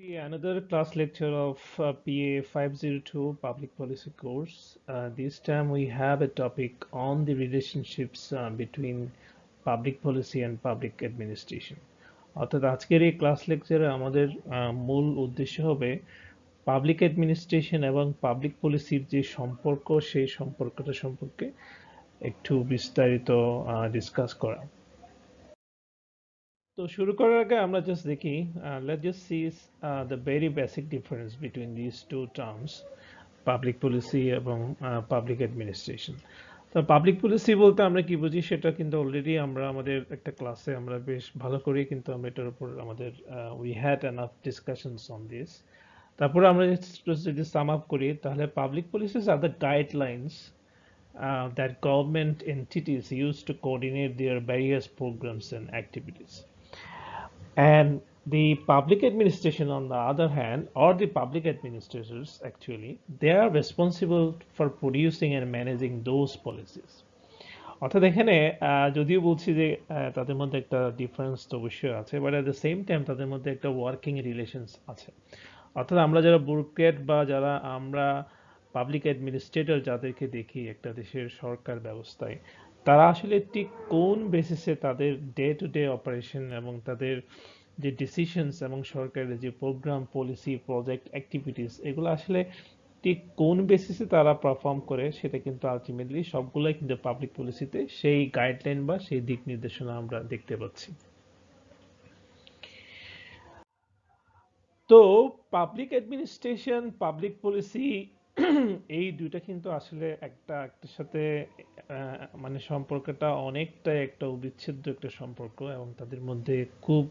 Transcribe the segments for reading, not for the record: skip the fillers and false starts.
Another class lecture of PA 502 Public Policy course. This time we have a topic on the relationships between public policy and public administration. অর্থাৎ আজকের এই class লেকচারে আমাদের মূল উদ্দেশ্য হবে পাবলিক অ্যাডমিনিস্ট্রেশন এবং পাবলিক পলিসির যে সম্পর্ক সেই সম্পর্কটা সম্পর্কে একটু বিস্তারিত ডিসকাস করা। তো শুরু করার আগে আমরা জাস্ট দেখি let's just see the very basic difference between these two terms public policy এবং পাবলিক অ্যাডমিনিস্ট্রেশন। তো পাবলিক পলিসি বলতে আমরা কি বুঝি সেটা কিন্তু অলরেডি আমরা আমাদের একটা ক্লাসে আমরা বেশ ভালো করে কিন্তু আমরা এটার উপর আমাদের we had enough discussions on this। তারপরে আমরা যদি সাম আপ করি তাহলে public policies are the guidelines that government entities use to coordinate their various programs and activities. And the public administration, on the other hand, or the public administrators actually, they are responsible for producing and managing those policies. অর্থাৎ এখানে যদিও বলছি যে তাদের মধ্যে একটা difference তো অবশ্যই আছে, but at the same time তাদের মধ্যে একটা ওয়ার্কিং রিলেশনস আছে। অর্থাৎ আমরা যারা ব্যুরোক্রেট বা যারা আমরা পাবলিক অ্যাডমিনিস্ট্রেটর যাদেরকে দেখি একটা দেশের সরকার ব্যবস্থায়, তারা আসলে ঠিক কোন বেসিসে তাদের ডে টু ডে অপারেশন এবং তাদের যে ডিসিশনস এবং সরকারের যে প্রোগ্রাম পলিসি প্রজেক্ট অ্যাক্টিভিটিস এগুলো আসলে ঠিক কোন বেসিসে তারা পারফর্ম করে সেটা কিন্তু আলটিমেটলি সবগুলোই কিন্তু পাবলিক পলিসিতে সেই গাইডলাইন বা সেই দিক নির্দেশনা আমরা দেখতে পাচ্ছি। তো পাবলিক অ্যাডমিনিস্ট্রেশন পাবলিক পলিসি এই দুইটা কিন্তু আসলে একটার সাথে মানে সম্পর্কটা অনেকটা একটা অবিচ্ছেদ্য একটা সম্পর্ক এবং তাদের মধ্যে খুব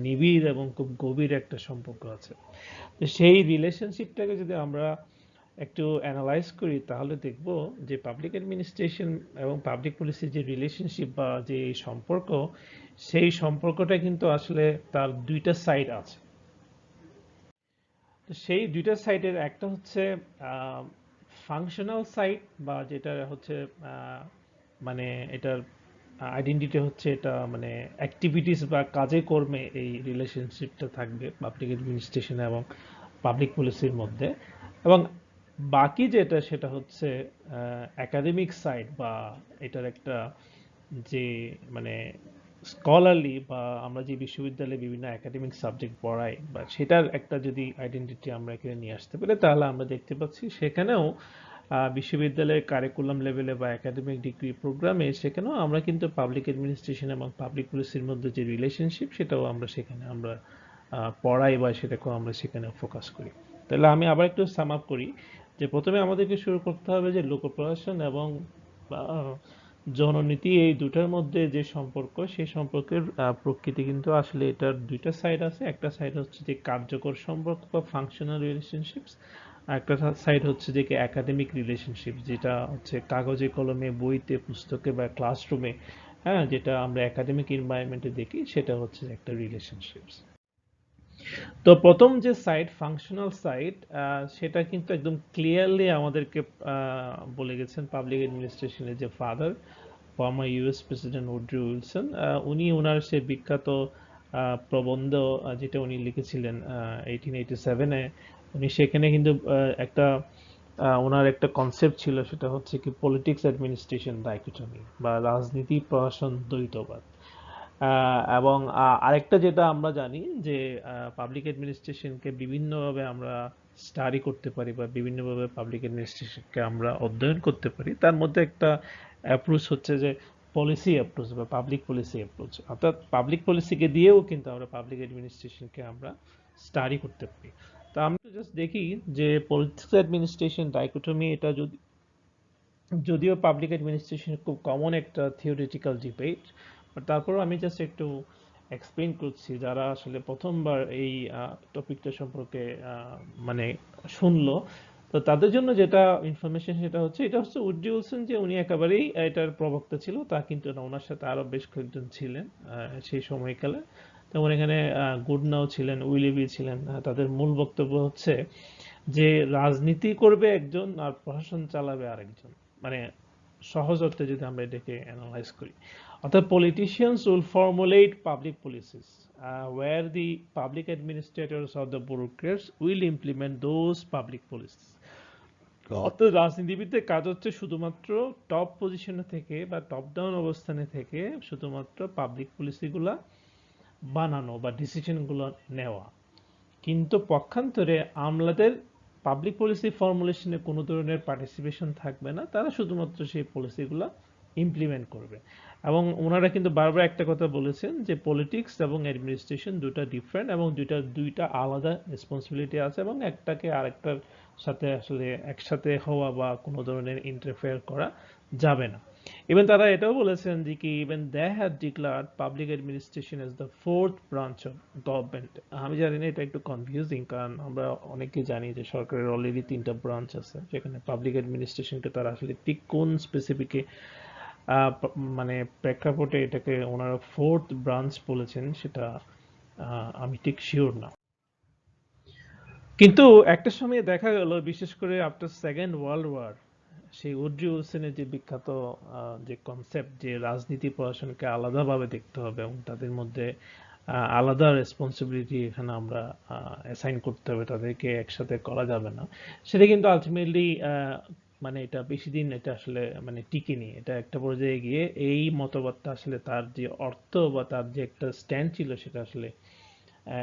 নিবিড় এবং খুব গভীর একটা সম্পর্ক আছে। তো সেই রিলেশনশিপটাকে যদি আমরা একটু অ্যানালাইজ করি তাহলে দেখব যে পাবলিক অ্যাডমিনিস্ট্রেশন এবং পাবলিক পলিসির যে রিলেশনশিপ বা যে সম্পর্ক সেই সম্পর্কটা কিন্তু আসলে তার দুইটা সাইড আছে। সেই দুইটা সাইডের একটা হচ্ছে ফাংশনাল সাইড বা যেটা হচ্ছে মানে এটার আইডেন্টিটি হচ্ছে এটা মানে অ্যাক্টিভিটিস বা কাজে কর্মে এই রিলেশনশিপটা থাকবে পাবলিক অ্যাডমিনিস্ট্রেশন এবং পাবলিক পলিসির মধ্যে, এবং বাকি যেটা সেটা হচ্ছে একাডেমিক সাইড বা এটার একটা যে মানে স্কলারলি বা আমরা যে বিশ্ববিদ্যালয়ে বিভিন্ন একাডেমিক সাবজেক্ট পড়াই বা সেটার একটা যদি আইডেন্টিটি আমরা এখানে নিয়ে আসতে পারি তাহলে আমরা দেখতে পাচ্ছি সেখানেও বিশ্ববিদ্যালয়ের কারিকুলাম লেভেলে বা একাডেমিক ডিগ্রি প্রোগ্রামে সেখানেও আমরা কিন্তু পাবলিক অ্যাডমিনিস্ট্রেশন এবং পাবলিক পলিসির মধ্যে যে রিলেশনশিপ সেটাও আমরা সেখানে আমরা পড়াই বা সেটাকেও আমরা সেখানে ফোকাস করি। তাহলে আমি আবার একটু সাম আপ করি যে প্রথমে আমাদেরকে শুরু করতে হবে যে লোক প্রশাসন এবং জননীতি এই দুটার মধ্যে যে সম্পর্ক সেই সম্পর্কের প্রকৃতি কিন্তু আসলে এটার দুইটা সাইড আছে। একটা সাইড হচ্ছে যে কার্যকর সম্পর্ক বা ফাংশনাল রিলেশনশিপস, আর একটা সাইড হচ্ছে যে একাডেমিক রিলেশনশিপ যেটা হচ্ছে কাগজে কলমে বইতে পুস্তকে বা ক্লাসরুমে, হ্যাঁ, যেটা আমরা একাডেমিক এনভায়রনমেন্টে দেখি সেটা হচ্ছে একটা রিলেশনশিপস। তো প্রথম যে সাইড ফাংশনাল সাইড সেটা কিন্তু একদম ক্লিয়ারলি আমাদেরকে বলে গেছেন পাবলিক অ্যাডমিনিস্ট্রেশনের যে father former US president Woodrow Wilson. উনি ওনার সে বিখ্যাত প্রবন্ধ যেটা উনি লিখেছিলেন 1887-এ, উনি সেখানে কিন্তু একটা ওনার একটা কনসেপ্ট ছিল সেটা হচ্ছে কি পলিটিক্স অ্যাডমিনিস্ট্রেশন ডাইকোটমি বা রাজনীতি প্রশাসন দ্বৈতবাদ। এবং আরেকটা যেটা আমরা জানি যে পাবলিক অ্যাডমিনিস্ট্রেশনকে বিভিন্নভাবে আমরা স্টাডি করতে পারি বা বিভিন্নভাবে পাবলিক অ্যাডমিনিস্ট্রেশনকে আমরা অধ্যয়ন করতে পারি, তার মধ্যে একটা অ্যাপ্রোচ হচ্ছে যে পলিসি অ্যাপ্রোচ বা পাবলিক পলিসি অ্যাপ্রোচ। অর্থাৎ পাবলিক পলিসিকে দিয়েও কিন্তু আমরা পাবলিক অ্যাডমিনিস্ট্রেশনকে আমরা স্টাডি করতে পারি। তো আমরা জাস্ট দেখি যে পলিটিক্স অ্যাডমিনিস্ট্রেশন ডাইকোটমি এটা যদিও পাবলিক অ্যাডমিনিস্ট্রেশন খুব কমন একটা থিওরিটিক্যাল ডিবেট, বাট তারপরেও আমি জাস্ট একটু এক্সপ্লেন করছি যারা আসলে প্রথমবার এই টপিকটা সম্পর্কে মানে শুনলো, তো তাদের জন্য যেটা ইনফরমেশন সেটা হচ্ছে এটা হচ্ছে উড্রি উইলসন যে উনি একেবারেই এটার প্রবক্তা ছিল তা কিন্তু না, ওনার সাথে আরো বেশ কয়েকজন ছিলেন সেই সময়কালে। যেমন এখানে গুডনাও ছিলেন, উইলিবি ছিলেন। তাদের মূল বক্তব্য হচ্ছে যে রাজনীতি করবে একজন আর প্রশাসন চালাবে আরেকজন, মানে সহজ অর্থে যদি আমরা এটাকে অ্যানালাইজ করি, অর্থাৎ politicians will formulate public policies where the public administrators or the bureaucrats will implement those public policies. অর্থাৎ রাজনীতিবিদদের কাজ হচ্ছে শুধুমাত্র টপ পজিশনে থেকে বা টপ ডাউন অবস্থানে থেকে শুধুমাত্র পাবলিক পলিসিগুলা বানানো বা ডিসিশনগুলো নেওয়া, কিন্তু পক্ষান্তরে আমলাদের পাবলিক পলিসি ফর্মুলেশনে কোনো ধরনের পার্টিসিপেশন থাকবে না, তারা শুধুমাত্র সেই পলিসিগুলো ইমপ্লিমেন্ট করবে। এবং ওনারা কিন্তু বারবার একটা কথা বলেছেন যে পলিটিক্স এবং অ্যাডমিনিস্ট্রেশন দুটা ডিফারেন্ট এবং দুইটা আলাদা রেসপন্সিবিলিটি আছে এবং একটাকে আরেকটার সাথে আসলে একসাথে হওয়া বা কোনো ধরনের ইন্টারফেয়ার করা যাবে না। ইভেন তারা এটাও বলেছেন যে কি even they have declared public administration as the fourth branch of government. আমি জানি না, এটা একটু কনফিউজিং, কারণ আমরা অনেকেই জানি যে সরকারের অলরেডি 3টা ব্রাঞ্চ আছে, যেখানে পাবলিক অ্যাডমিনিস্ট্রেশনকে তারা আসলে ঠিক কোন স্পেসিফিকে মানে প্রেক্ষাপটে এটাকে ওনারা ফোর্থ ব্রাঞ্চ বলেছেন সেটা আমি ঠিক শিওর না। কিন্তু একটা সময় দেখা গেল, বিশেষ করে আফটার সেকেন্ড ওয়ার্ল্ড ওয়ার, সেই উড্রি উলসেনের যে বিখ্যাত যে কনসেপ্ট যে রাজনীতি প্রশাসনকে আলাদাভাবে দেখতে হবে এবং তাদের মধ্যে আলাদা রেসপন্সিবিলিটি এখানে আমরা অ্যাসাইন করতে হবে, তাদেরকে একসাথে করা যাবে না, সেটা কিন্তু আলটিমেটলি মানে এটা বেশি দিন এটা আসলে মানে টিকেনি। এটা একটা পর্যায়ে গিয়ে এই মতবাদটা আসলে তার যে অর্থ বা তার যে একটা স্ট্যান্ড ছিল সেটা আসলে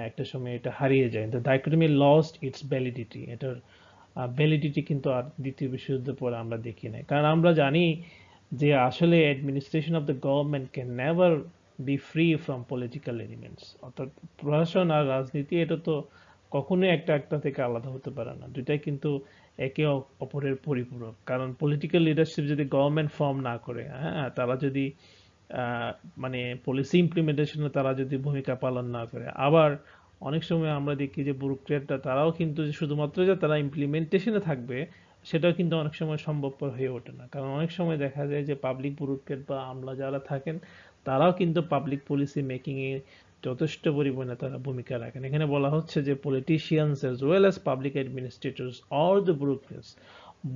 একটা সময় এটা হারিয়ে যায়। The dichotomy lost it's validity. এটার ভ্যালিডিটি কিন্তু আর দ্বিতীয় বিশ্বযুদ্ধের পরে আমরা দেখি নাই, কারণ আমরা জানি যে আসলে administration of the government can never be free from political elements. অর্থাৎ প্রশাসন আর রাজনীতি এটা তো কখনোই একটা থেকে আলাদা হতে পারে না, দুইটাই কিন্তু একে অপরের পরিপূরক। কারণ পলিটিক্যাল লিডারশিপ যদি গভর্নমেন্ট ফর্ম না করে, হ্যাঁ, তারা যদি মানে পলিসি ইমপ্লিমেন্টেশনে তারা যদি ভূমিকা পালন না করে, আবার অনেক সময় আমরা দেখি যে ব্যুরোক্র্যাটরা তারাও কিন্তু শুধুমাত্র যে তারা ইমপ্লিমেন্টেশনে থাকবে সেটাও কিন্তু অনেক সময় সম্ভবপর হয়ে ওঠে না। কারণ অনেক সময় দেখা যায় যে পাবলিক ব্যুরোক্র্যাট বা আমলা যারা থাকেন তারাও কিন্তু পাবলিক পলিসি মেকিং এ যথেষ্ট পরিমাণে তারা ভূমিকা রাখেন। এখানে বলা হচ্ছে যে politicians as well as public administrators or the bureaucrats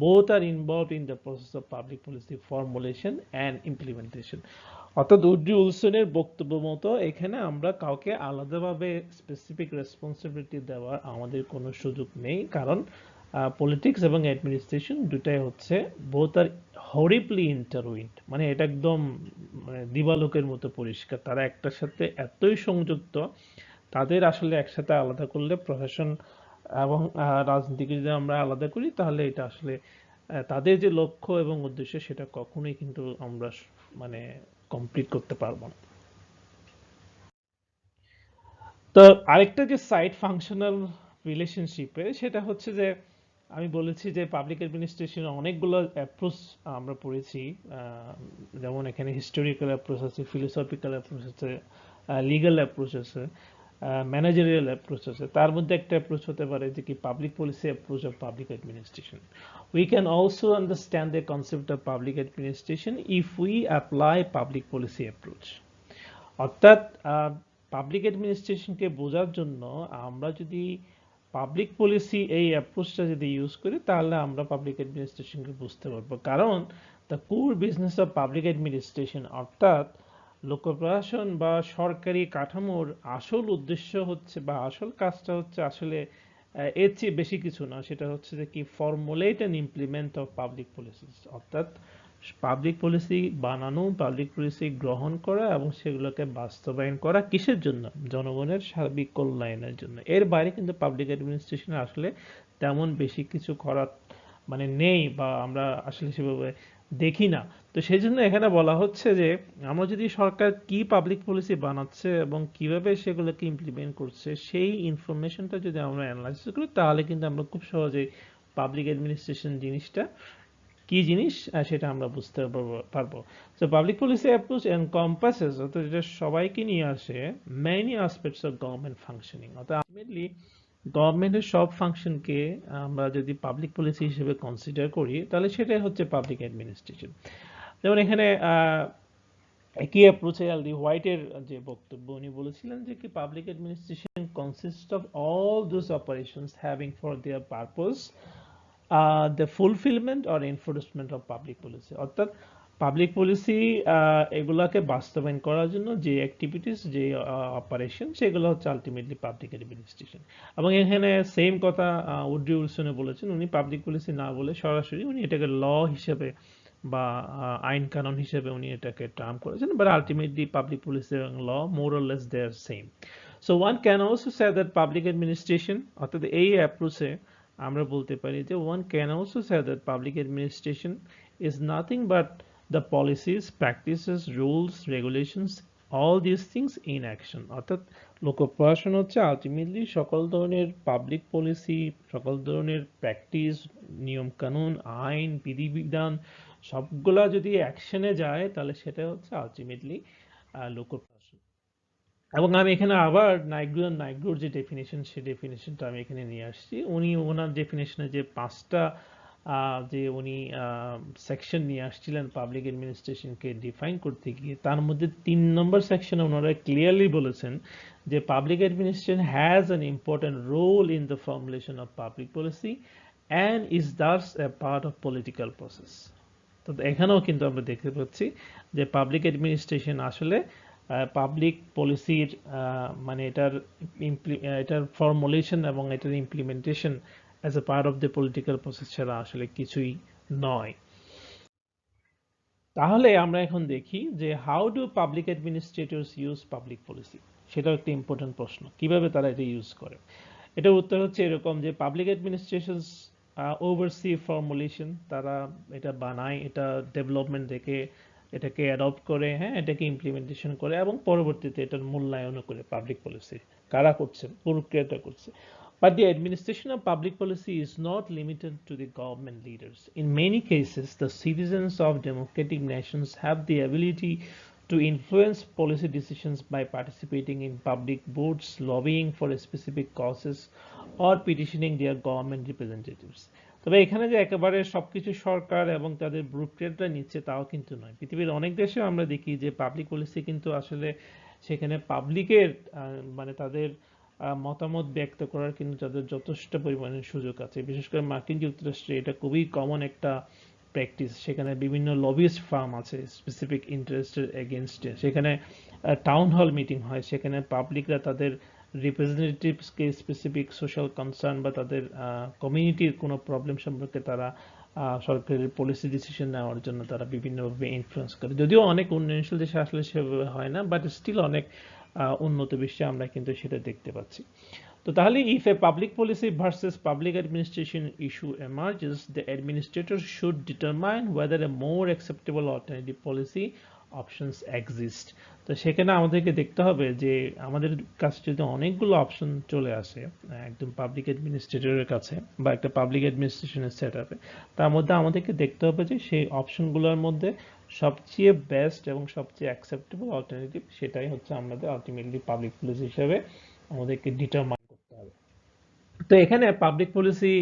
both are involved in the process of public policy formulation and implementation. অর্থাৎ উড্রি উলসনের বক্তব্য মতো এখানে আমরা কাউকে আলাদাভাবে স্পেসিফিক রেসপন্সিবিলিটি দেওয়ার আমাদের কোনো সুযোগ নেই, কারণ পলিটিক্স এবং অ্যাডমিনিস্ট্রেশন দুটাই হচ্ছে বোথ আর হরিবলি ইন্টারউইন্ড। মানে এটা একদম মানে দিবালোকের মতো পরিষ্কার, তারা একটার সাথে এতই সংযুক্ত, তাদের আসলে একসাথে আলাদা করলে প্রশাসন এবং রাজনীতিকে যদি আমরা আলাদা করি তাহলে এটা আসলে তাদের যে লক্ষ্য এবং উদ্দেশ্য সেটা কখনোই কিন্তু আমরা মানে কমপ্লিট করতে পারবো না। তো আরেকটা যে সাইড ফাংশনাল রিলেশনশিপে সেটা হচ্ছে যে আমি বলেছি যে পাবলিক অ্যাডমিনিস্ট্রেশন অনেকগুলো অ্যাপ্রোচ আমরা পড়েছি, যেমন এখানে হিস্টোরিক্যাল অ্যাপ্রোচ আছে, ফিলোসফিক্যাল অ্যাপ্রোচ আছে, লিগ্যাল অ্যাপ্রোচ আছে, ম্যানেজারিয়াল অ্যাপ্রোচ আছে। তার মধ্যে একটা অ্যাপ্রোচ হতে পারে যে কি public policy approach of public administration. We can also understand the concept of public administration if we apply public policy approach. অর্থাৎ পাবলিক অ্যাডমিনিস্ট্রেশনকে বোঝার জন্য আমরা যদি পাবলিক পলিসি এই অ্যাপ্রোচটা যদি ইউজ করি তাহলে আমরা পাবলিক অ্যাডমিনিস্ট্রেশনকে বুঝতে পারবো। কারণ the core business of public administration অর্থাৎ লোক প্রশাসন বা সরকারি কাঠামোর আসল উদ্দেশ্য হচ্ছে বা আসল কাজটা হচ্ছে আসলে এর চেয়ে বেশি কিছু না, সেটা হচ্ছে যে কি formulate and implement of public policies. অর্থাৎ পাবলিক পলিসি বানানো, পাবলিক পলিসি গ্রহণ করা এবং সেগুলোকে বাস্তবায়ন করা কিসের জন্য? জনগণের সার্বিক কল্যাণের জন্য। এর বাইরে কিন্তু পাবলিক অ্যাডমিনিস্ট্রেশন আসলে তেমন বেশি কিছু করার মানে নেই বা আমরা আসলে সেভাবে দেখি না। তো সেই জন্য এখানে বলা হচ্ছে যে আমরা যদি সরকার কি পাবলিক পলিসি বানাচ্ছে এবং কিভাবে সেগুলোকে ইমপ্লিমেন্ট করছে সেই ইনফরমেশনটা যদি আমরা অ্যানালাইসিস করি তাহলে কিন্তু আমরা খুব সহজেই পাবলিক অ্যাডমিনিস্ট্রেশন জিনিসটা কি জিনিস সেটা আমরা বুঝতে পারবো। So public policy approach encompasses, অর্থাৎ এটা সবাইকে নিয়ে আসে many aspects of government functioning. অর্থাৎ আলটিমেটলি গভর্নমেন্টের সব ফাংশনকে আমরা যদি পাবলিক পলিসি হিসেবে কনসিডার করি তাহলে সেটাই হচ্ছে পাবলিক অ্যাডমিনিস্ট্রেশন। যেমন এখানে একই অ্যাপ্রোচে এলডি হোয়াইটের যে বক্তব্য, উনি বলেছিলেন যে কি public administration consist of all those operations having for their purpose the fulfilment or enforcement of public policy. অর্থাৎ পাবলিক পলিসি এগুলাকে বাস্তবায়ন করার জন্য যে অ্যাক্টিভিটিস, যে অপারেশন, সেগুলো হচ্ছে আলটিমেটলি পাবলিক অ্যাডমিনিস্ট্রেশন। এবং এখানে সেম কথা উড্রি উইলসনে বলেছেন, উনি পাবলিক পলিসি না বলে সরাসরি উনি এটাকে ল হিসেবে বা আইন কানুন হিসেবে উনি এটাকে টার্ম করেছেন, বাট আলটিমেটলি পাবলিক পলিসি এবং law more or less they are same. So one can also say that public administration, অর্থাৎ এই অ্যাপ্রোচে আমরা বলতে পারি যে one can also say that public administration is nothing but the policies, practices, rules, regulations, all these things in action। অর্থাৎ লোক প্রশাসন হচ্ছে আলটিমেটলি সকল ধরনের পাবলিক পলিসি, সকল ধরনের প্র্যাকটিস, নিয়ম কানুন, আইন, বিধিবিধান সবগুলা যদি অ্যাকশনে যায় তাহলে সেটা হচ্ছে আলটিমেটলি লোক প্রশাসন। এবং আমি এখানে আবার নাইগ্রোর যে ডেফিনেশন, সেই ডেফিনেশনটা আমি এখানে নিয়ে আসছি। উনি ওনার ডেফিনেশনে যে 5টা যে উনি সেকশন নিয়ে আসছিলেন পাবলিক অ্যাডমিনিস্ট্রেশনকে ডিফাইন করতে গিয়ে, তার মধ্যে 3 নম্বর সেকশনে ওনারা ক্লিয়ারলি বলেছেন যে public administration has an important role in the formulation of public policy and is thus a part of political process. তো এখানেও কিন্তু আমরা দেখতে পাচ্ছি যে পাবলিক অ্যাডমিনিস্ট্রেশন আসলে পাবলিক পলিসির মানে এটার ফর্মুলেশন এবং এটার implementation as a part of the political process ছাড়া আসলে কিছুই নয়। তাহলে আমরা এখন দেখি যে how do public administrators use public policy. সেটাও একটা ইম্পর্টেন্ট প্রশ্ন, কিভাবে তারা এটা ইউজ করে। এটার উত্তর হচ্ছে এরকম যে পাবলিক অ্যাডমিনিস্ট্রেশনস ওভারসি ফর্মুলেশন, তারা এটা বানায়, এটা ডেভেলপমেন্ট দেখে এটাকে অ্যাডপ্ট করে, হ্যাঁ, এটাকে ইমপ্লিমেন্টেশন করে এবং পরবর্তীতে এটার মূল্যায়নও করে পাবলিক পলিসি কারা করছে, প্রক্রিয়াটা করছে। But the administration of public policy is not limited to the government leaders. In many cases, the citizens of democratic nations have the ability to influence policy decisions by participating in public votes, lobbying for specific causes, or petitioning their government representatives. তবে এখানে যে একেবারে সবকিছু সরকার এবং তাদের ব্যুরোক্রেটরা নিচ্ছে তাও কিন্তু নয়। পৃথিবীর অনেক দেশেও আমরা দেখি যে পাবলিক পলিসি কিন্তু আসলে সেখানে পাবলিকের মানে তাদের মতামত ব্যক্ত করার কিন্তু তাদের যথেষ্ট পরিমাণে সুযোগ আছে। বিশেষ করে মার্কিন যুক্তরাষ্ট্রে এটা খুবই কমন একটা প্র্যাকটিস। সেখানে বিভিন্ন লবিস্ট ফার্ম আছে স্পেসিফিক ইন্টারেস্টের এগেনস্টে। সেখানে টাউন হল মিটিং হয়, সেখানে পাবলিকরা তাদের রিপ্রেজেন্টেটিভসকে স্পেসিফিক সোশ্যাল কনসার্ন বা তাদের কমিউনিটির কোনো প্রবলেম সম্পর্কে তারা সরকারের পলিসি ডিসিশন নেওয়ার জন্য তারা বিভিন্নভাবে ইনফ্লুয়েন্স করে। যদিও অনেক উন্নয়নশীল দেশে আসলে সেভাবে হয় না, বাট স্টিল অনেক উন্নত বিশ্বে আমরা কিন্তু সেটা দেখতে পাচ্ছি। তো তাহলে if a public policy versus public administration issue emerges, the administrator should determine whether a more acceptable alternative policy options exist। তো সেখানে আমাদেরকে দেখতে হবে যে আমাদের কাছে যদি অনেকগুলো অপশন চলে আসে একদম পাবলিক অ্যাডমিনিস্ট্রেটরের কাছে বা একটা পাবলিক অ্যাডমিনিস্ট্রেশনের সেট আপে, তার মধ্যে আমাদেরকে দেখতে হবে যে সেই অপশনগুলোর মধ্যে সবচেয়ে বেস্ট এবং সবচেয়ে অ্যাকসেপ্টেবল অল্টারনেটিভ সেটাই হচ্ছে আমাদের আলটিমেটলি পাবলিক পলিসি হিসেবে আমাদেরকে ডিটারমাইন করতে হবে। তো এখানে পাবলিক পলিসি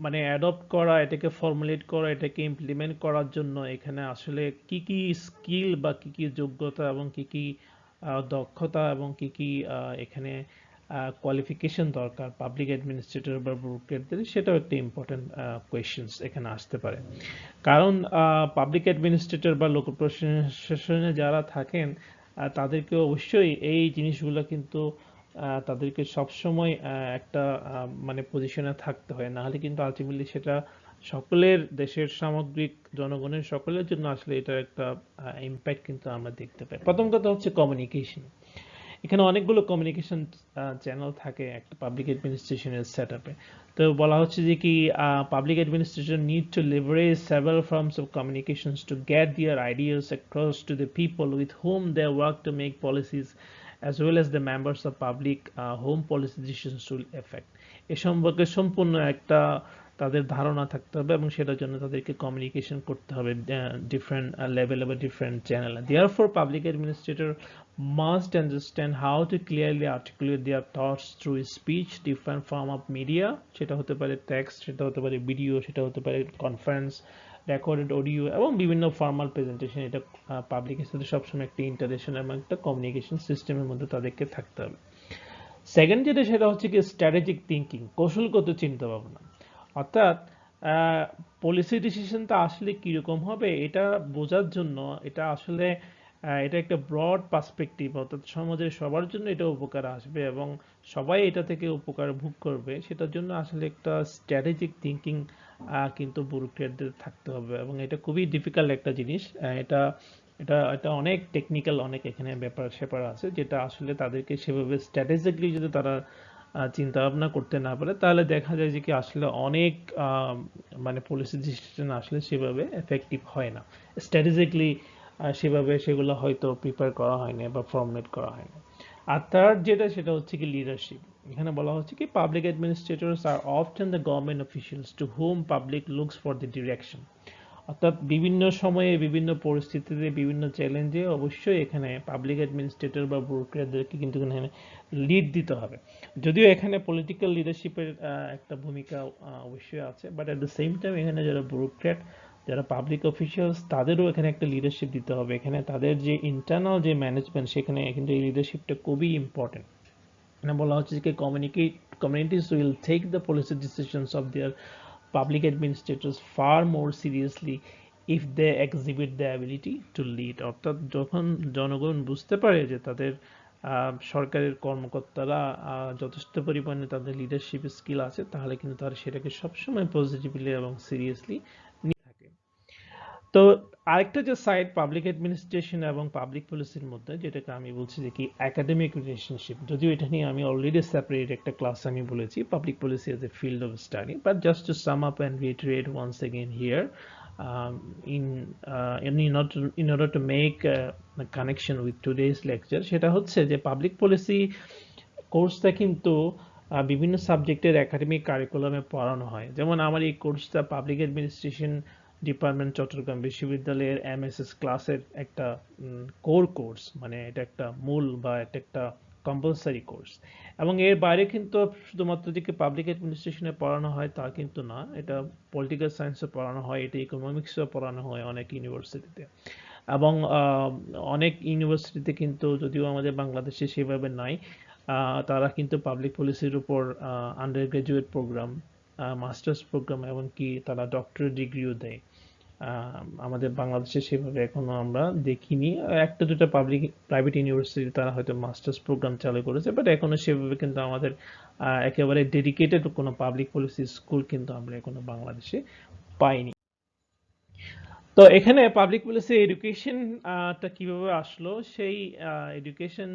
মানে অ্যাডপ্ট করা, এটাকে ফর্মুলেট করা, এটাকে ইমপ্লিমেন্ট করার জন্য এখানে আসলে কি কি স্কিল বা কি কি যোগ্যতা এবং কি কি দক্ষতা এবং কি কি এখানে কোয়ালিফিকেশন দরকার পাবলিক অ্যাডমিনিস্ট্রেটর বা ব্যুরোক্রেটদের, সেটাও একটা ইম্পর্টেন্ট কোয়েশ্চেনস এখানে আসতে পারে। কারণ পাবলিক অ্যাডমিনিস্ট্রেটর বা লোক প্রশাসনে যারা থাকেন তাদেরকে অবশ্যই এই জিনিসগুলো কিন্তু তাদেরকে সবসময় একটা মানে পজিশনে থাকতে হয়, নাহলে কিন্তু আলটিমেটলি সেটা সকলের দেশের সামগ্রিক জনগণের সকলের জন্য আসলে এটার একটা ইম্প্যাক্ট কিন্তু আমরা দেখতে পাই। প্রথম কথা হচ্ছে কমিউনিকেশন। এখানে অনেকগুলো কমিউনিকেশন চ্যানেল থাকে একটা পাবলিক অ্যাডমিনিস্ট্রেশনের সেট আপে। তো বলা হচ্ছে যে কি public administration need to leverage several forms of communications to get their ideas across to the people with whom they work to make policies as well as the members of public whom policy decisions will affect। এ সম্পর্কে সম্পূর্ণ একটা তাদের ধারণা থাকতে হবে এবং সেটার জন্য তাদেরকে কমিউনিকেশন করতে হবে ডিফারেন্ট লেভেল বা different channel. Therefore, public administrator must understand how to clearly articulate their thoughts through speech, different form of media, সেটা হতে পারে টেক্সট, সেটা হতে পারে ভিডিও, সেটা হতে পারে কনফারেন্স, রেকর্ডেড অডিও এবং বিভিন্ন ফর্মাল প্রেজেন্টেশন। এটা পাবলিকের সাথে সবসময় একটা ইন্টারেকশন এবং একটা কমিউনিকেশন সিস্টেমের মধ্যে তাদেরকে থাকতে হবে। সেকেন্ড যেটা সেটা হচ্ছে কি স্ট্র্যাটেজিক থিঙ্কিং, কৌশলগত চিন্তা ভাবনা। অর্থাৎ পলিসি ডিসিশনটা আসলে কিরকম হবে এটা বোঝার জন্য এটা আসলে এটা একটা ব্রড পার্সপেক্টিভ, অর্থাৎ সমাজের সবার জন্য এটা উপকার আসবে এবং সবাই এটা থেকে উপকার ভোগ করবে, সেটার জন্য আসলে একটা স্ট্র্যাটেজিক থিঙ্কিং কিন্তু ব্যুরোক্র্যাটদের থাকতে হবে এবং এটা খুবই ডিফিকাল্ট একটা জিনিস। এটা এটা এটা অনেক টেকনিক্যাল, অনেক এখানে ব্যাপার স্যাপার আছে যেটা আসলে তাদেরকে সেভাবে স্ট্র্যাটেজিকলি যদি তারা চিন্তা ভাবনা করতে না পারে তাহলে দেখা যায় যে কি আসলে অনেক মানে পলিসি ডিসিশন আসলে সেভাবে এফেক্টিভ হয় না, স্ট্র্যাটেজিকলি সেভাবে সেগুলো হয়তো প্রিপেয়ার করা হয়নি বা ফর্মুলেট করা হয়নি। আর থার্ড যেটা সেটা হচ্ছে কি লিডারশিপ। এখানে বলা হচ্ছে কি public administrators are often the government officials to whom public looks for the direction. অর্থাৎ বিভিন্ন সময়ে বিভিন্ন পরিস্থিতিতে বিভিন্ন চ্যালেঞ্জে অবশ্যই এখানে পাবলিক অ্যাডমিনিস্ট্রেটর বা ব্যুরোক্র্যাটদেরকে কিন্তু এখানে লিড দিতে হবে। যদিও এখানে পলিটিক্যাল লিডারশিপের একটা ভূমিকা অবশ্যই আছে, but at the same time এখানে যারা ব্যুরোক্র্যাট, যারা পাবলিক অফিসিয়ালস, তাদেরও এখানে একটা লিডারশিপ দিতে হবে। এখানে তাদের যে ইন্টারনাল যে ম্যানেজমেন্ট, সেখানে কিন্তু এই লিডারশিপটা খুবই ইম্পর্টেন্ট। এখানে বলা হচ্ছে যে communities will take the policy decisions of their public administrators far more seriously if they exhibit the ability to lead। অর্থাৎ যখন জনগণ বুঝতে পারে যে তাদের সরকারের কর্মকর্তারা যথেষ্ট পরিমাণে তাদের লিডারশিপ স্কিল আছে, তাহলে কিন্তু তারা সেটাকে সবসময় পজিটিভলি এবং সিরিয়াসলি নিয়ে থাকে। তো আরেকটা যে সাইড পাবলিক অ্যাডমিনিস্ট্রেশন এবং পাবলিক পলিসির মধ্যে, যেটাকে আমি বলছি যে কি একাডেমিক রিলেশনশিপ, যদিও এটা নিয়ে আমি অলরেডি সেপারেট একটা ক্লাস আমি বলেছি public policy as a field of study, but just to sum up and reiterate once again here in order to make a connection with today's lecture, সেটা হচ্ছে যে পাবলিক পলিসি কোর্সটা কিন্তু বিভিন্ন সাবজেক্টের একাডেমিক কারিকুলামে পড়ানো হয়। যেমন আমার এই কোর্সটা পাবলিক অ্যাডমিনিস্ট্রেশন ডিপার্টমেন্ট চট্টগ্রাম বিশ্ববিদ্যালয়ের এমএসএস ক্লাসের একটা কোর কোর্স, মানে এটা একটা মূল বা এটা একটা কম্পালসারি কোর্স। এবং এর বাইরে কিন্তু শুধুমাত্র যে পাবলিক অ্যাডমিনিস্ট্রেশনে পড়ানো হয় তা কিন্তু না, এটা পলিটিক্যাল সায়েন্সে পড়ানো হয়, এটা ইকোনমিক্সও পড়ানো হয় অনেক ইউনিভার্সিটিতে। এবং অনেক ইউনিভার্সিটিতে কিন্তু, যদিও আমাদের বাংলাদেশে সেভাবে নাই, তারা কিন্তু পাবলিক পলিসির উপর undergraduate program, masters program, এমনকি তারা ডক্টরেট ডিগ্রিও দেয়। আমাদের বাংলাদেশে সেভাবে এখনো আমরা দেখিনি। একটা দুটো প্রাইভেট ইউনিভার্সিটি তারা হয়তো মাস্টার্স প্রোগ্রাম চালু করেছে, বাট এখনো সেভাবে কিন্তু আমাদের একেবারে ডেডিকেটেড কোনো পাবলিক পলিসি স্কুল কিন্তু আমরা এখনো বাংলাদেশে পাইনি। তো এখানে পাবলিক পলিসি এডুকেশন টা কিভাবে আসলো, সেই এডুকেশন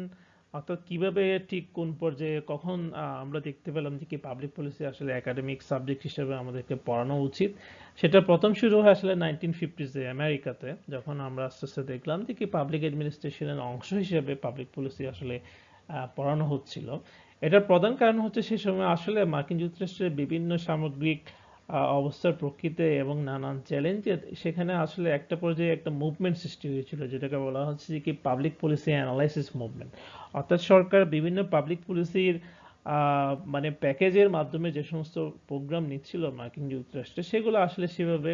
অর্থাৎ কিভাবে ঠিক কোন পর্যায়ে কখন আমরা দেখতে পেলাম যে কি পাবলিক পলিসি আসলে একাডেমিক সাবজেক্ট হিসেবে আমাদেরকে পড়ানো উচিত, সেটা প্রথম শুরু হয় আসলে 1950s আমেরিকাতে, যখন আমরা আস্তে আস্তে দেখলাম যে কি পাবলিক অ্যাডমিনিস্ট্রেশনের অংশ হিসেবে পাবলিক পলিসি আসলে পড়ানো হচ্ছিল। এটার প্রধান কারণ হচ্ছে সেই সময় আসলে মার্কিন যুক্তরাষ্ট্রের বিভিন্ন সামগ্রিক অবস্থার প্রকৃতি এবং নানান চ্যালেঞ্জে সেখানে আসলে একটা পর্যায়ে একটা মুভমেন্ট সৃষ্টি হয়েছিল, যেটাকে বলা হচ্ছে যে কি পাবলিক পলিসি অ্যানালাইসিস মুভমেন্ট। অর্থাৎ সরকার বিভিন্ন পাবলিক পলিসির মানে প্যাকেজের মাধ্যমে যে সমস্ত প্রোগ্রাম নিচ্ছিল মার্কিন যুক্তরাষ্ট্রে, সেগুলো আসলে সেভাবে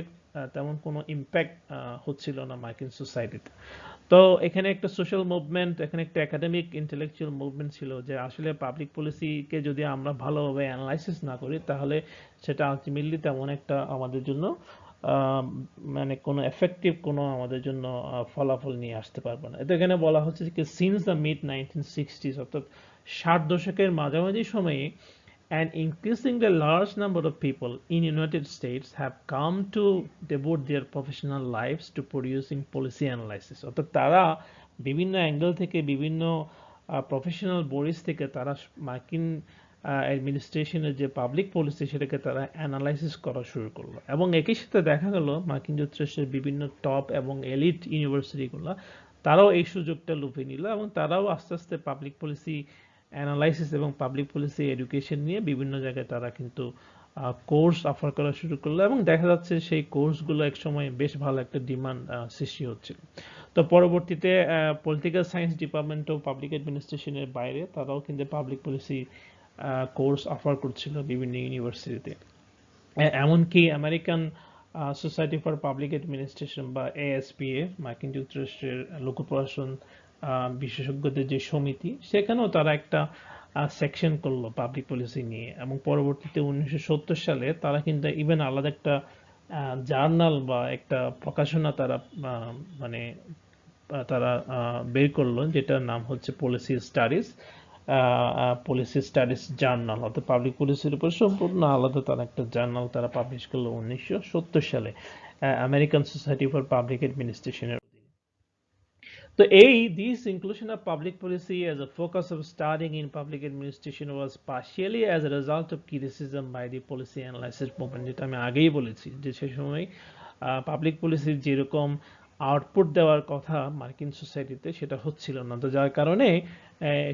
তেমন কোনো ইম্প্যাক্ট হচ্ছিল না মার্কিন সোসাইটিতে। তো এখানে একটা সোশ্যাল মুভমেন্ট, এখানে একটা একাডেমিক ইন্টেলেকচুয়াল মুভমেন্ট ছিল যে আসলে পাবলিক পলিসিকে যদি আমরা ভালোভাবে অ্যানালাইসিস না করি তাহলে সেটা আলটিমেটলি তেমন একটা আমাদের জন্য মানে কোনো এফেক্টিভ কোনো আমাদের জন্য ফলাফল নিয়ে আসতে পারবে না। এটা এখানে বলা হচ্ছে যে সিন্স দ্য মিড 1960s, অর্থাৎ 60 দশকের মাঝামাঝি সময়ে an increasingly large number of people in United States have come to devote their professional lives to producing policy analysis। অর্থাৎ তারা বিভিন্ন অ্যাঙ্গেল থেকে, বিভিন্ন প্রফেশনাল বডিজ থেকে তারা মার্কিন অ্যাডমিনিস্ট্রেশনের যে পাবলিক পলিসি সেটাকে তারা অ্যানালাইসিস করা শুরু করলো। এবং একই সাথে দেখা গেল মার্কিন যুক্তরাষ্ট্রের বিভিন্ন টপ এবং এলিট ইউনিভার্সিটিগুলো তারাও এই সুযোগটা লুফে নিল এবং তারাও আস্তে আস্তে পাবলিক পলিসি অ্যানালাইসিস এবং পাবলিক পলিসি এডুকেশন নিয়ে বিভিন্ন জায়গায় তারা কিন্তু কোর্স অফার করা শুরু করলো এবং দেখা যাচ্ছে সেই কোর্সগুলো এক সময় বেশ ভালো একটা ডিমান্ড সৃষ্টি হচ্ছিল। তো পরবর্তীতে পলিটিক্যাল সায়েন্স ডিপার্টমেন্টও পাবলিক অ্যাডমিনিস্ট্রেশনের বাইরে তারাও কিন্তু পাবলিক পলিসি কোর্স অফার করছিল বিভিন্ন ইউনিভার্সিটিতে। এমনকি American society for public administration বা এএসপিএ, মার্কিন যুক্তরাষ্ট্রের লোক প্রশাসন বিশেষজ্ঞদের যে সমিতি, সেখানেও তারা একটা সেকশন করলো পাবলিক পলিসি নিয়ে, এবং পরবর্তীতে 1970 সালে তারা কিন্তু ইভেন আলাদা একটা জার্নাল বা একটা প্রকাশনা তারা মানে তারা বের করলো, যেটার নাম হচ্ছে পলিসি স্টাডিজ জার্নাল, অর্থাৎ পাবলিক পলিসির উপর সম্পূর্ণ আলাদা তারা একটা জার্নাল তারা পাবলিশ করলো 1970 সালে আমেরিকান সোসাইটি ফর পাবলিক অ্যাডমিনিস্ট্রেশনের। তো this inclusion of public policy as a focus of studying in public administration was partially as a result of criticism by the policy analysis movement, যেটা আমি আগেই বলেছি যে সেই সময় পাবলিক পলিসির যেরকম আউটপুট দেওয়ার কথা মার্কিন সোসাইটিতে সেটা হচ্ছিল না, তো যার কারণে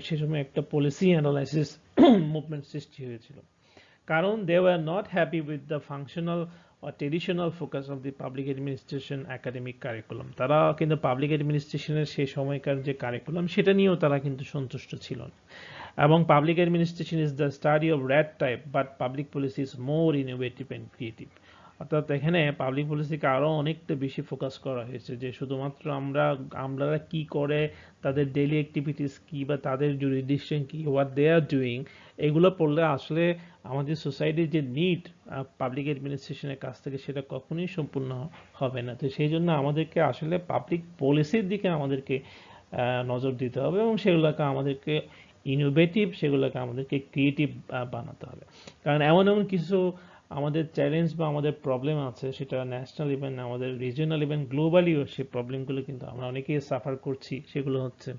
সে সময় একটা পলিসি অ্যানালাইসিস মুভমেন্ট সৃষ্টি হয়েছিল। কারণ they were not happy with the functional or traditional focus of the public administration academic curriculum, তারা কিন্তু পাবলিক অ্যাডমিনিস্ট্রেশনের সেই সময়কার যে কারিকুলাম সেটা নিয়েও তারা কিন্তু সন্তুষ্ট ছিল না। এবং public administration is the study of red type but public policy is more innovative and creative. অর্থাৎ এখানে পাবলিক পলিসিকে আরো অনেকটা বেশি ফোকাস করা হয়েছে, যে শুধুমাত্র আমরা কি করে, তাদের ডেইলি অ্যাক্টিভিটিস কি, বা তাদের জুরিডিকশন কি, হোয়াট দে আর ডুইং, এগুলো পড়লে আসলে আমাদের সোসাইটির যে নিড পাবলিক অ্যাডমিনিস্ট্রেশনের কাছ থেকে সেটা কখনোই সম্পূর্ণ হবে না। তো সেই জন্য আমাদেরকে আসলে পাবলিক পলিসির দিকে আমাদেরকে নজর দিতে হবে, এবং সেগুলোকে আমাদেরকে ইনোভেটিভ, সেগুলোকে আমাদেরকে ক্রিয়েটিভ বানাতে হবে। কারণ এমন এমন কিছু আমাদের চ্যালেঞ্জ বা আমাদের প্রবলেম আছে, সেটা ন্যাশনাল ইভেন আমাদের রিজিওনাল ইভেন গ্লোবালিও সেই প্রবলেমগুলো কিন্তু আমরা অনেকেই সাফার করছি। সেগুলো হচ্ছে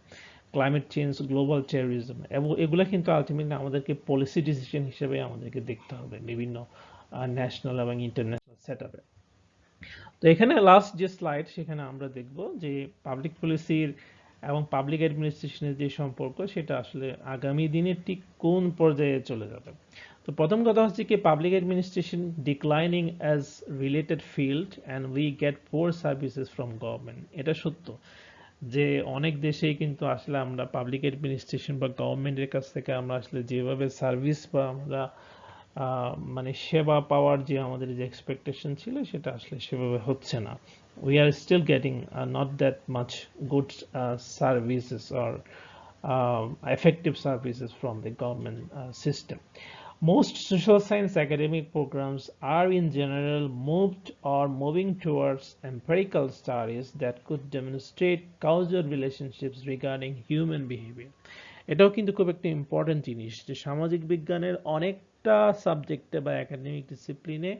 ক্লাইমেট চেঞ্জ, গ্লোবাল টেররিজম, এবং এগুলো কিন্তু আলটিমেটলি আমাদেরকে পলিসি ডিসিশন হিসেবে আমাদেরকে দেখতে হবে বিভিন্ন ন্যাশনাল এবং ইন্টারন্যাশনাল সেট আপে। তো এখানে লাস্ট যে স্লাইড, সেখানে আমরা দেখব যে পাবলিক পলিসির এবং পাবলিক অ্যাডমিনিস্ট্রেশনের যে সম্পর্ক সেটা আসলে আগামী দিনে ঠিক কোন পর্যায়ে চলে যাবে। তো প্রথম কথা হচ্ছে কি, public administration declining as related field and we get poor services from government. এটা সত্য যে অনেক দেশেই কিন্তু আসলে আমরা পাবলিক অ্যাডমিনিস্ট্রেশন বা গভর্নমেন্টের কাছ থেকে আমরা আসলে যেভাবে সার্ভিস বা আমরা মানে সেবা পাওয়ার যে আমাদের যে এক্সপেকটেশন ছিল সেটা আসলে সেভাবে হচ্ছে না। We are still getting not that much good services or effective services from the government system. Most social science academic programs are in general moved or moving towards empirical studies that could demonstrate causal relationships regarding human behavior. এটাও কিন্তু খুব একটা important জিনিস যে সামাজিক বিজ্ঞানের অনেকটা সাবজেক্টে বা একাডেমিক ডিসিপ্লিনে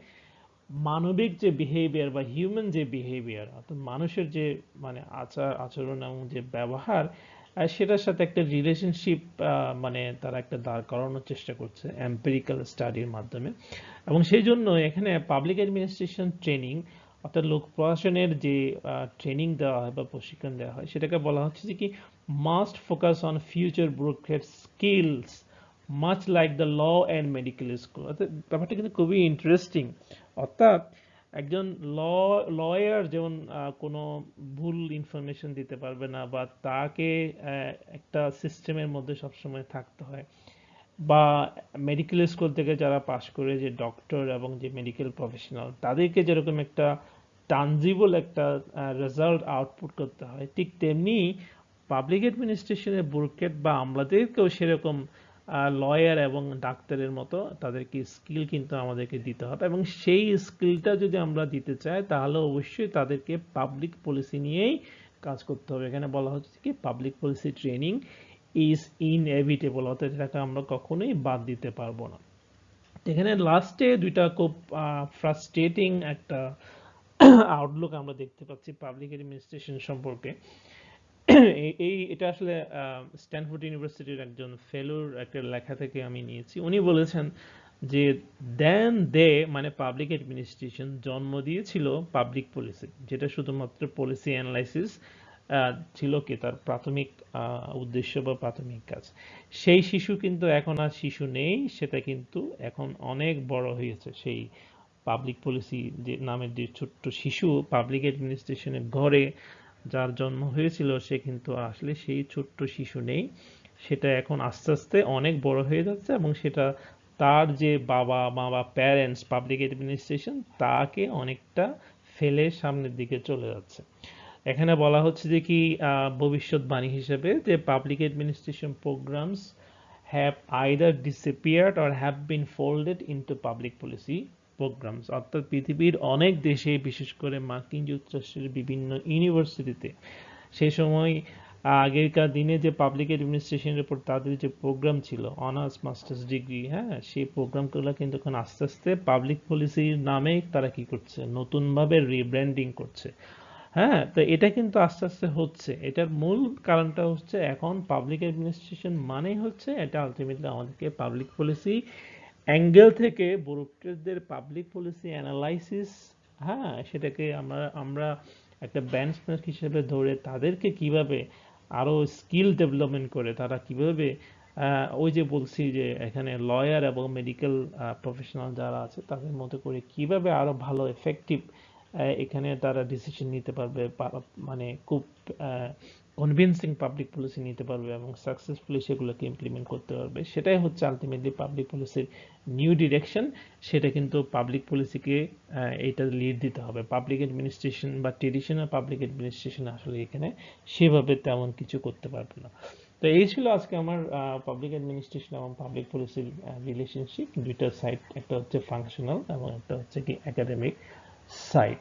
মানবিক যে বিহেভিয়ার বা হিউম্যান যে বিহেভিয়ার, অর্থাৎ মানুষের যে মানে আচরণ এবং যে ব্যবহার, সেটার সাথে একটা রিলেশনশিপ মানে তারা একটা দাঁড় করানোর চেষ্টা করছে এম্পিরিক্যাল স্টাডির মাধ্যমে। এবং সেই জন্য এখানে পাবলিক অ্যাডমিনিস্ট্রেশন ট্রেনিং, অর্থাৎ লোক প্রশাসনের যে ট্রেনিং দেওয়া হয় বা প্রশিক্ষণ দেওয়া হয়, সেটাকে বলা হচ্ছে যে কি must focus on future bureaucrat skills much like the law and medical school. অর্থাৎ ব্যাপারটা কিন্তু খুবই ইন্টারেস্টিং। অর্থাৎ একজন লয়ার যেমন কোনো ভুল ইনফরমেশন দিতে পারবে না, বা তাকে একটা সিস্টেমের মধ্যে সবসময় থাকতে হয়, বা মেডিকেল স্কুল থেকে যারা পাশ করে যে ডক্টর এবং যে মেডিকেল প্রফেশনাল, তাদেরকে যেরকম একটা টানজিবল একটা রেজাল্ট আউটপুট করতে হয়, ঠিক তেমনি পাবলিক অ্যাডমিনিস্ট্রেশনের ব্যুরোক্রেট বা আমলাদেরকেও সেরকম লয়ার এবং ডাক্তারের মতো তাদেরকে স্কিল কিন্তু আমাদেরকে দিতে হবে। এবং সেই স্কিলটা যদি আমরা দিতে চাই তাহলে অবশ্যই তাদেরকে পাবলিক পলিসি নিয়েই কাজ করতে হবে। এখানে বলা হচ্ছে কি public policy training is inevitable, অর্থাৎ এটাকে আমরা কখনোই বাদ দিতে পারবো না। এখানে লাস্টে দুইটা খুব ফ্রাস্ট্রেটিং একটা আউটলুক আমরা দেখতে পাচ্ছি পাবলিক অ্যাডমিনিস্ট্রেশন সম্পর্কে। এটা আসলে স্ট্যানফোর্ড ইউনিভার্সিটির একজন ফেলোর একটা লেখা থেকে আমি নিয়েছি। উনি বলেছেন যে দেন দে মানে পাবলিক অ্যাডমিনিস্ট্রেশন জন্ম দিয়েছিল পাবলিক পলিসি, যেটা শুধুমাত্র পলিসি অ্যানালাইসিস ছিল কি তার প্রাথমিক উদ্দেশ্য বা প্রাথমিক কাজ। সেই শিশু কিন্তু এখন আর শিশু নেই, সেটা কিন্তু এখন অনেক বড় হয়েছে। সেই পাবলিক পলিসি যে নামের যে ছোট্ট শিশু পাবলিক অ্যাডমিনিস্ট্রেশনের ঘরে যার জন্ম হয়েছিল, সে কিন্তু আসলে সেই ছোট্ট শিশু নেই, সেটা এখন আস্তে আস্তে অনেক বড় হয়ে যাচ্ছে, এবং সেটা তার যে বাবা মা বা প্যারেন্টস পাবলিক অ্যাডমিনিস্ট্রেশন তাকে অনেকটা ফেলে সামনের দিকে চলে যাচ্ছে। এখানে বলা হচ্ছে যে কি ভবিষ্যৎবাণী হিসেবে যে public administration programs have either disappeared or have been folded into public policy programs। অর্থাৎ পৃথিবীর অনেক দেশে, বিশেষ করে মার্কিন যুক্তরাষ্ট্রের বিভিন্ন ইউনিভার্সিটিতে সেই সময় আগেকার দিনে যে পাবলিক অ্যাডমিনিস্ট্রেশনের উপর তাদের যে প্রোগ্রাম ছিল, অনার্স মাস্টার্স ডিগ্রি, হ্যাঁ, সেই প্রোগ্রামগুলো কিন্তু এখন আস্তে আস্তে পাবলিক পলিসির নামে তারা কি করছে, নতুনভাবে রিব্র্যান্ডিং করছে। হ্যাঁ, তো এটা কিন্তু আস্তে আস্তে হচ্ছে। এটার মূল কারণটা হচ্ছে এখন পাবলিক অ্যাডমিনিস্ট্রেশন মানেই হচ্ছে এটা আলটিমেটলি আমাদেরকে পাবলিক পলিসি অ্যাঙ্গেল থেকে ব্যুরোক্রেটদের পাবলিক পলিসি অ্যানালাইসিস, হ্যাঁ, সেটাকে আমরা আমরা একটা বেঞ্চমার্ক হিসেবে ধরে তাদেরকে কিভাবে আরো স্কিল ডেভেলপমেন্ট করে তারা কিভাবে ওই যে বলছি যে এখানে লয়ার এবং মেডিকেল প্রফেশনাল যারা আছে তাদের মতো করে কিভাবে আরো ভালো এফেক্টিভ এখানে তারা ডিসিশন নিতে পারবে, মানে খুব কনভিনসিং পাবলিক পলিসি নিতে পারবে এবং সাকসেসফুলি সেগুলোকে ইমপ্লিমেন্ট করতে পারবে। সেটাই হচ্ছে আলটিমেটলি পাবলিক পলিসির নিউ ডিরেকশন। সেটা কিন্তু পাবলিক পলিসিকে এইটা লিড দিতে হবে। পাবলিক অ্যাডমিনিস্ট্রেশন বা ট্রেডিশনাল পাবলিক অ্যাডমিনিস্ট্রেশন আসলে এখানে সেভাবে তেমন কিছু করতে পারবে না। তো এই ছিল আজকে আমার পাবলিক অ্যাডমিনিস্ট্রেশন এবং পাবলিক পলিসির রিলেশনশিপ, দুইটা সাইড, একটা হচ্ছে ফাংশনাল এবং একটা হচ্ছে কি একাডেমিক সাইড।